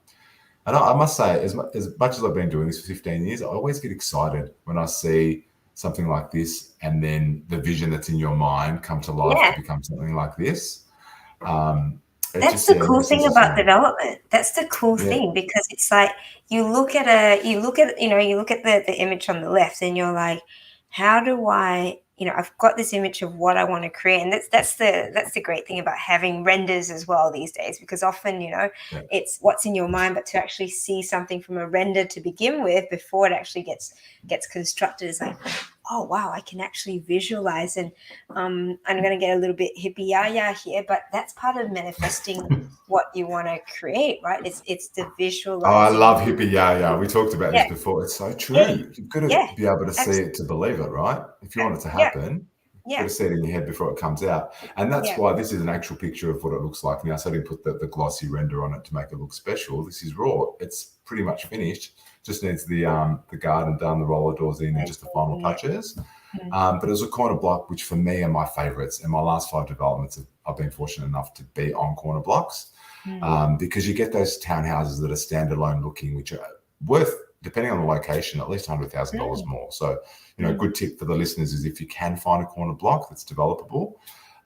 Speaker 2: And I must say, as much as I've been doing this for 15 years, I always get excited when I see something like this, and then the vision that's in your mind come to life to become something like this.
Speaker 1: That's the cool thing about development. That's the cool thing, because it's like you look at the image on the left, and you're like, how do I? I've got this image of what I want to create, and that's the great thing about having renders as well these days, because often it's what's in your mind, but to actually see something from a render to begin with before it actually gets constructed is like, oh wow, I can actually visualize. And I'm going to get a little bit hippie here, but that's part of manifesting what you want to create, right? It's the visualizing.
Speaker 2: Oh, I love hippie. We talked about this before. It's so true. You've got to be able to see it to believe it, right? If you want it to happen, you've got to see it in your head before it comes out. And that's why this is an actual picture of what it looks like now. So I didn't put the glossy render on it to make it look special. This is raw. It's pretty much finished. Just needs the garden done, the roller doors in, and just the final touches. But it was a corner block, which for me are my favourites. And my last 5 developments, I've been fortunate enough to be on corner blocks, because you get those townhouses that are standalone looking, which are worth, depending on the location, at least $100,000 more. So, a good tip for the listeners is if you can find a corner block that's developable,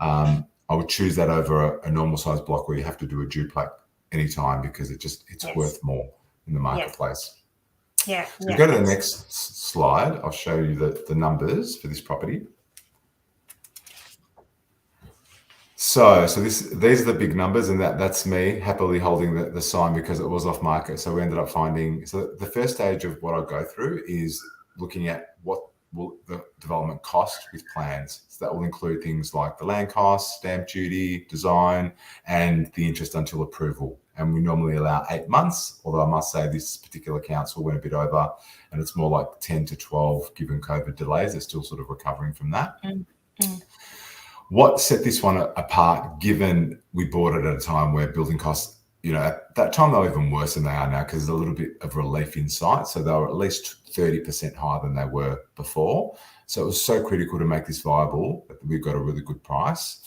Speaker 2: I would choose that over a normal size block where you have to do a duplex anytime, because it's worth more in the marketplace. So go to the next slide. I'll show you the numbers for this property. So these are the big numbers, and that's me happily holding the sign because it was off market. So we ended up finding, so the first stage of what I go through is looking at what will the development cost with plans. So that will include things like the land costs, stamp duty, design, and the interest until approval. And we normally allow 8 months, although I must say this particular council went a bit over, and it's more like 10 to 12 given COVID delays. They're still sort of recovering from that. What set this one apart, given we bought it at a time where building costs, at that time they were even worse than they are now because there's a little bit of relief in sight. So they were at least 30% higher than they were before. So it was so critical to make this viable that we got a really good price.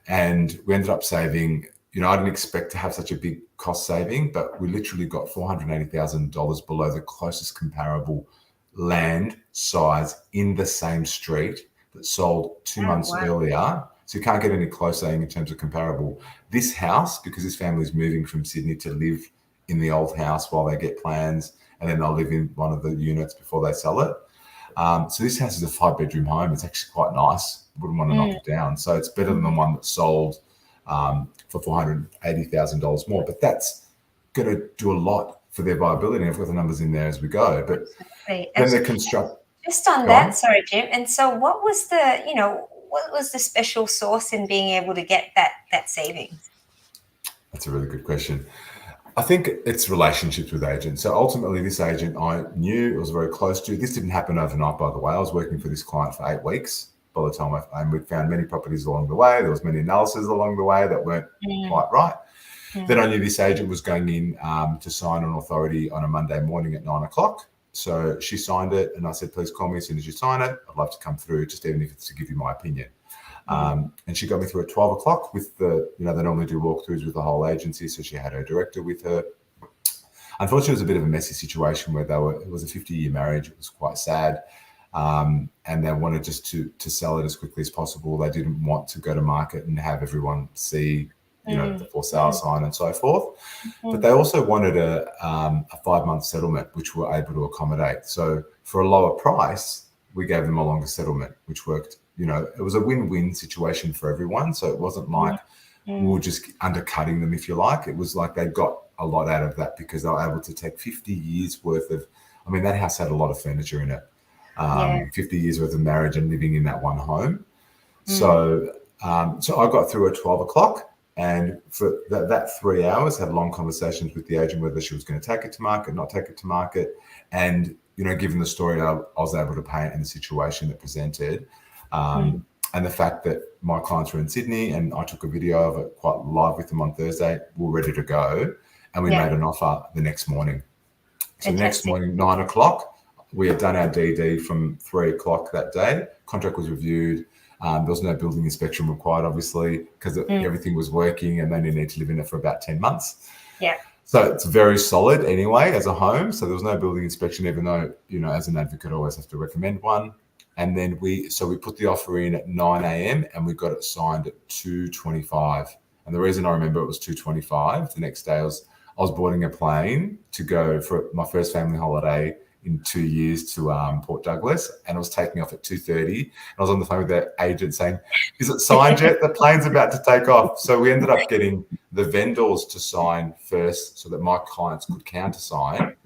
Speaker 2: And we ended up saving, I didn't expect to have such a big cost saving, but we literally got $480,000 below the closest comparable land size in the same street that sold 2 months earlier. So you can't get any closer in terms of comparable. This house, because this family is moving from Sydney to live in the old house while they get plans, and then they'll live in one of the units before they sell it. So this house is a 5-bedroom home. It's actually quite nice. Wouldn't want to knock it down. So it's better than the one that sold for $480,000 more. But that's going to do a lot for their viability. And I've got the numbers in there as we go. But then they construct.
Speaker 1: Just on that, sorry, Jim. And so what was the special sauce in being able to get that savings?
Speaker 2: That's a really good question. I think it's relationships with agents. So ultimately, this agent I knew, it was very close to. This didn't happen overnight, by the way. I was working for this client for 8 weeks by the time and we found many properties along the way. There was many analyses along the way that weren't quite right. Then I knew this agent was going in to sign an authority on a Monday morning at 9 o'clock. So she signed it, and I said, please call me as soon as you sign it. I'd love to come through, just even if it's to give you my opinion. And she got me through at 12 o'clock with they normally do walkthroughs with the whole agency. So she had her director with her. Unfortunately, it was a bit of a messy situation where it was a 50-year marriage. It was quite sad. And they wanted just to sell it as quickly as possible. They didn't want to go to market and have everyone see the for sale sign and so forth. But they also wanted a 5-month settlement, which we're able to accommodate. So for a lower price, we gave them a longer settlement, which worked. It was a win-win situation for everyone. So it wasn't like we were just undercutting them, if you like. It was like they got a lot out of that because they were able to take 50 years worth of, that house had a lot of furniture in it. 50 years worth of marriage and living in that one home. So I got through at 12 o'clock. And for that 3 hours, had long conversations with the agent, whether she was going to take it to market, not take it to market. And, given the story I was able to paint and the situation that presented, and the fact that my clients were in Sydney and I took a video of it quite live with them on Thursday, we were ready to go. And we made an offer the next morning. So the next morning, 9 o'clock, we had done our DD from 3 o'clock that day. Contract was reviewed. There was no building inspection required, obviously, because everything was working and they didn't need to live in it for about 10 months.
Speaker 1: Yeah.
Speaker 2: So it's very solid anyway as a home. So there was no building inspection, even though, as an advocate, I always have to recommend one. And then we put the offer in at 9 a.m. and we got it signed at 2:25. And the reason I remember it was 2:25, the next day I was boarding a plane to go for my first family holiday in 2 years to Port Douglas, and I was taking off at 2:30. And I was on the phone with the agent saying, is it signed yet? The plane's about to take off. So we ended up getting the vendors to sign first so that my clients could countersign,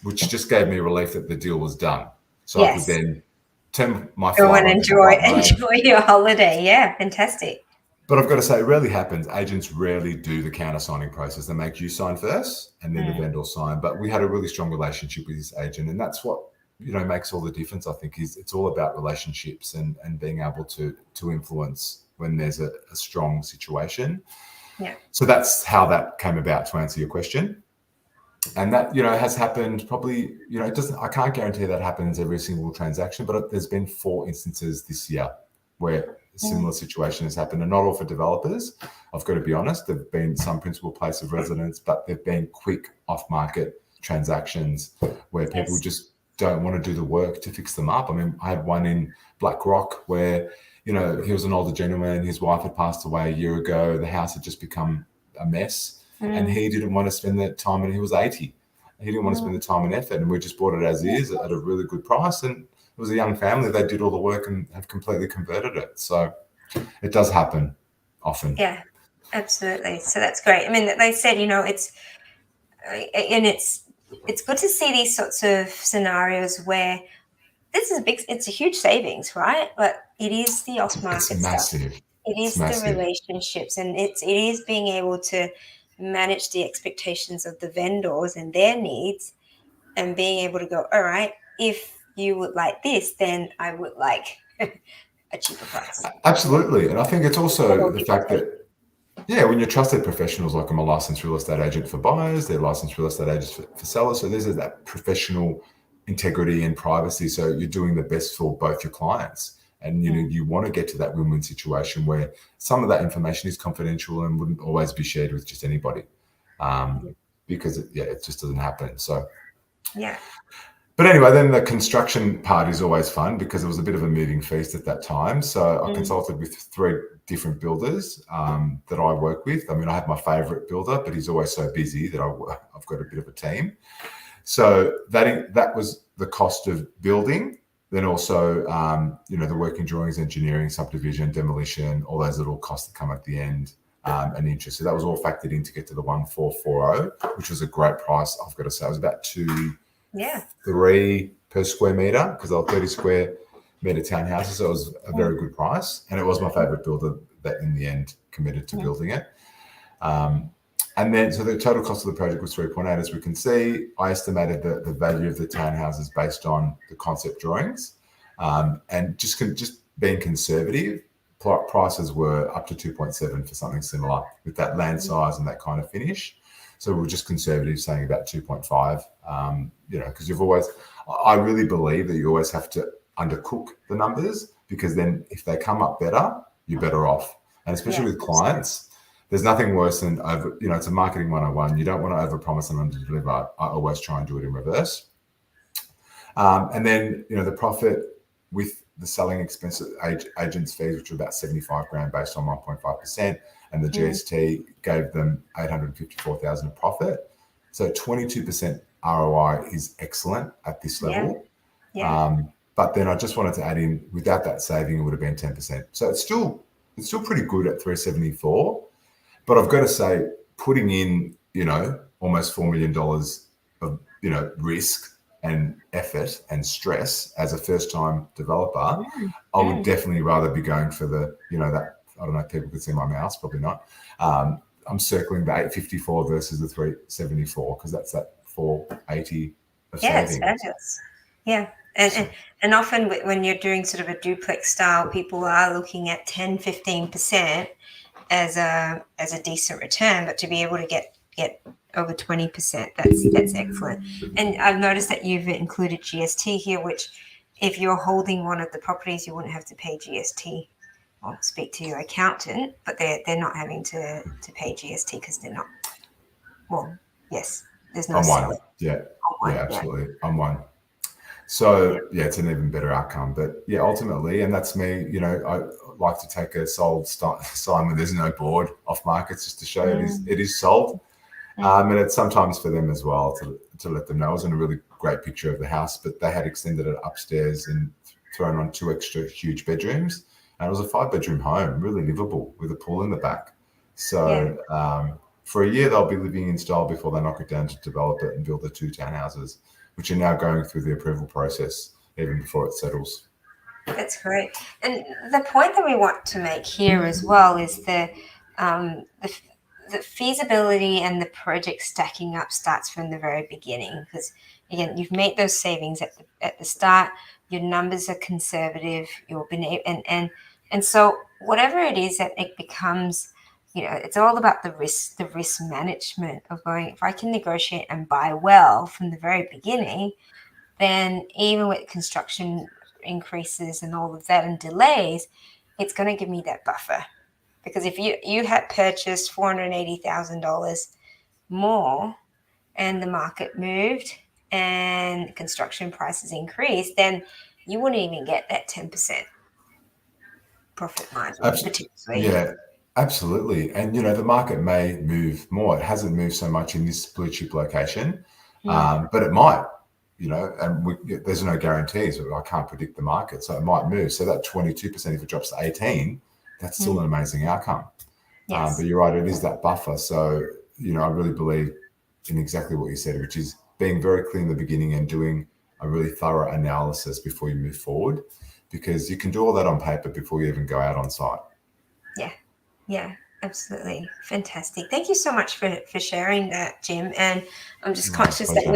Speaker 2: which just gave me relief that the deal was done. So I could then turn my
Speaker 1: go and enjoy your holiday. Yeah, fantastic.
Speaker 2: But I've got to say, it rarely happens. Agents rarely do the counter-signing process. They make you sign first and then the vendor sign. But we had a really strong relationship with this agent. And that's what, makes all the difference, I think, is it's all about relationships and being able to influence when there's a strong situation.
Speaker 1: Yeah.
Speaker 2: So that's how that came about, to answer your question. And that, has happened probably, I can't guarantee that happens every single transaction, but there's been 4 instances this year where a similar situation has happened, and not all for developers. I've got to be honest. There've been some principal place of residence, but they've been quick off-market transactions where people just don't want to do the work to fix them up. I had one in Black Rock where, he was an older gentleman. His wife had passed away a year ago. The house had just become a mess, and he didn't want to spend that time. And he was 80. He didn't want to spend the time and effort, and we just bought it as is at a really good price. And it was a young family. They did all the work and have completely converted it. So it does happen. often.
Speaker 1: Yeah, absolutely. So that's great. I mean, they said, it's good to see these sorts of scenarios where it's a huge savings, right? But it is the
Speaker 2: It's
Speaker 1: off-market stuff.
Speaker 2: massive.
Speaker 1: It
Speaker 2: It's
Speaker 1: is the
Speaker 2: massive.
Speaker 1: relationships, and it is being able to manage the expectations of the vendors and their needs, and being able to go, all right, if you would like this, then I would like a cheaper price.
Speaker 2: Absolutely. And I think it's also the
Speaker 1: Give or
Speaker 2: fact
Speaker 1: take.
Speaker 2: that, yeah, when you're trusted professionals, like I'm a licensed real estate agent for buyers, they're licensed real estate agents for sellers. So there's that professional integrity and privacy. So you're doing the best for both your clients. And you want to get to that win-win situation where some of that information is confidential and wouldn't always be shared with just anybody, because it just doesn't happen. So
Speaker 1: Yeah.
Speaker 2: But anyway, then the construction part is always fun because it was a bit of a moving feast at that time. So I consulted with 3 different builders that I work with. I mean, I have my favorite builder, but he's always so busy that I've got a bit of a team. So that was the cost of building. Then also, the working drawings, engineering, subdivision, demolition, all those little costs that come at the end, and interest. So that was all factored in to get to the 1440, which was a great price. I've got to say, it was about 3 per square meter because they were 30 square meter townhouses. So it was a very good price, and it was my favorite builder that in the end committed to building it. And then, so the total cost of the project was 3.8. As we can see, I estimated the value of the townhouses based on the concept drawings, and just being conservative, prices were up to 2.7 for something similar with that land size and that kind of finish. So we're just conservative, saying about 2.5. Because I really believe that you always have to undercook the numbers, because then if they come up better, you're better off. And especially with clients, there's nothing worse than it's a marketing 101. You don't want to overpromise and underdeliver. I always try and do it in reverse. And then, the profit with the selling expenses, agents' fees, which were about 75 grand based on 1.5%, and the GST gave them 854,000 of profit. So 22% ROI is excellent at this level.
Speaker 1: Yeah.
Speaker 2: But then I just wanted to add in, without that saving, it would have been 10%. So it's still pretty good at 374. But I've got to say, putting in, almost $4 million of, risk and effort and stress as a first-time developer, I would definitely rather be going for the, that, I don't know if people could see my mouse, probably not. I'm circling the 854 versus the 374 because that's that 480 of savings.
Speaker 1: Yeah, it's fabulous. Yeah. And often when you're doing sort of a duplex style, people are looking at 10-15% as a decent return, but to be able to get over 20%, that's excellent. And I've noticed that you've included GST here, which if you're holding one of the properties, you wouldn't have to pay GST. Or speak to your accountant, but they're not having to pay GST because they're not. Well, yes, there's no.
Speaker 2: On one, yeah, absolutely, on one. So it's an even better outcome. But ultimately, and that's me. I like to take a sold sign when there's no board off markets, just to show it is sold. And it's sometimes for them as well to let them know. It wasn't a really great picture of the house, but they had extended it upstairs and thrown on 2 extra huge bedrooms. And it was a 5-bedroom home, really livable, with a pool in the back. So for a year, they'll be living in style before they knock it down to develop it and build the 2 townhouses, which are now going through the approval process even before it settles.
Speaker 1: That's great. And the point that we want to make here as well is the feasibility and the project stacking up starts from the very beginning, because again, you've made those savings at the start. Your numbers are conservative. You've been and so whatever it is that it becomes, it's all about the risk management of going. If I can negotiate and buy well from the very beginning, then even with construction increases and all of that and delays, it's going to give me that buffer. Because if you had purchased $480,000 more and the market moved and construction prices increased, then you wouldn't even get that 10% profit margin.
Speaker 2: Yeah, absolutely. And, the market may move more. It hasn't moved so much in this blue chip location, but it might, and there's no guarantees. I can't predict the market, so it might move. So that 22%, if it drops to 18, that's still an amazing outcome.
Speaker 1: Yes.
Speaker 2: But you're right, it is that buffer. So, I really believe in exactly what you said, which is being very clear in the beginning and doing a really thorough analysis before you move forward, because you can do all that on paper before you even go out on site.
Speaker 1: Yeah, absolutely. Fantastic. Thank you so much for sharing that, Jim. And I'm just conscious that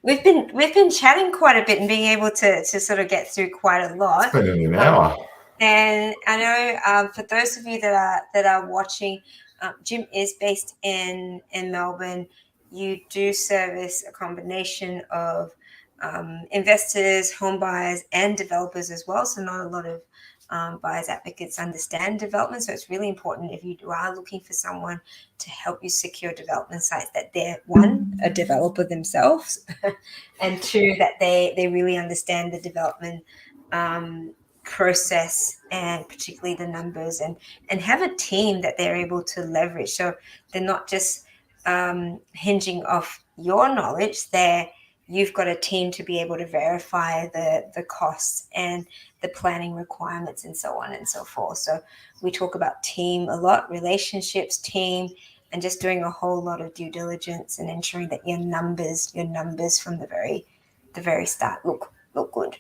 Speaker 1: we've been chatting quite a bit and being able to sort of get through quite a lot.
Speaker 2: It's been an hour.
Speaker 1: And I know for those of you that are watching, Jim is based in Melbourne. You do service a combination of investors, home buyers, and developers as well. So not a lot of buyers advocates understand development. So it's really important if you are looking for someone to help you secure development sites that they're, one, a developer themselves, and two, that they really understand the development process, and particularly the numbers, and have a team that they're able to leverage. So they're not just hinging off your knowledge. You've got a team to be able to verify the costs and the planning requirements and so on and so forth. So we talk about team a lot, relationships, team, and just doing a whole lot of due diligence and ensuring that your numbers from the very start look good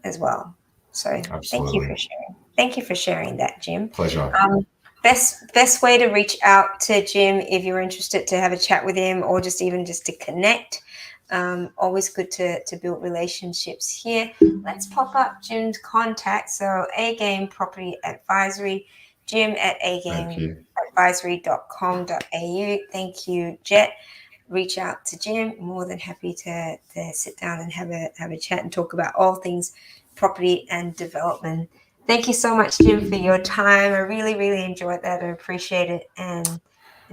Speaker 1: as well. So
Speaker 2: Absolutely.
Speaker 1: Thank you for sharing. Thank you for sharing that, Jim.
Speaker 2: Pleasure.
Speaker 1: Best way to reach out to Jim if you're interested to have a chat with him, or just to connect. Always good to build relationships here. Let's pop up Jim's contact. So A-Game Property Advisory, Jim at agameadvisory.com.au. Thank you, Jet. Reach out to Jim. More than happy to sit down and have a chat and talk about all things property and development. Thank you so much, Jim, for your time. I really, really enjoyed that. I appreciate it. And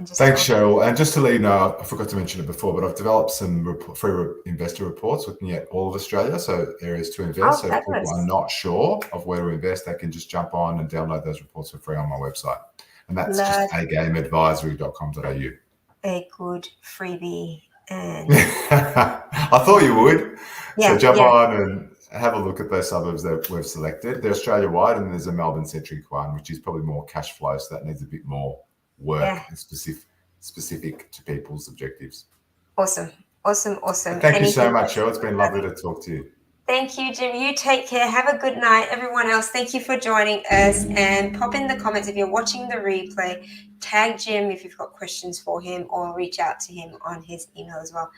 Speaker 1: just
Speaker 2: thanks, Cheryl. And just to let you know, I forgot to mention it before, but I've developed some free investor reports looking at all of Australia, so areas to invest. So if people are not sure of where to invest, they can just jump on and download those reports for free on my website. And that's just agameadvisory.com.au.
Speaker 1: A good freebie. And
Speaker 2: I thought you would.
Speaker 1: Yeah,
Speaker 2: so jump on and have a look at those suburbs that we've selected. They're Australia-wide, and there's a Melbourne-centric one, which is probably more cash flow, so that needs a bit more work and specific to people's objectives.
Speaker 1: Awesome.
Speaker 2: Thank you so much, Cheryl. It's been lovely to talk to you.
Speaker 1: Thank you, Jim. You take care. Have a good night. Everyone else, thank you for joining us. And pop in the comments if you're watching the replay. Tag Jim if you've got questions for him, or reach out to him on his email as well.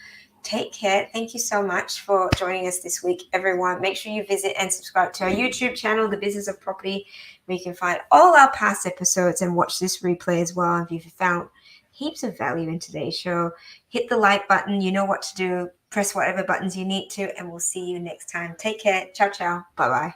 Speaker 1: Take care. Thank you so much for joining us this week, everyone. Make sure you visit and subscribe to our YouTube channel, The Business of Property, where you can find all our past episodes and watch this replay as well. If you've found heaps of value in today's show, hit the like button. You know what to do. Press whatever buttons you need to, and we'll see you next time. Take care. Ciao, ciao. Bye-bye.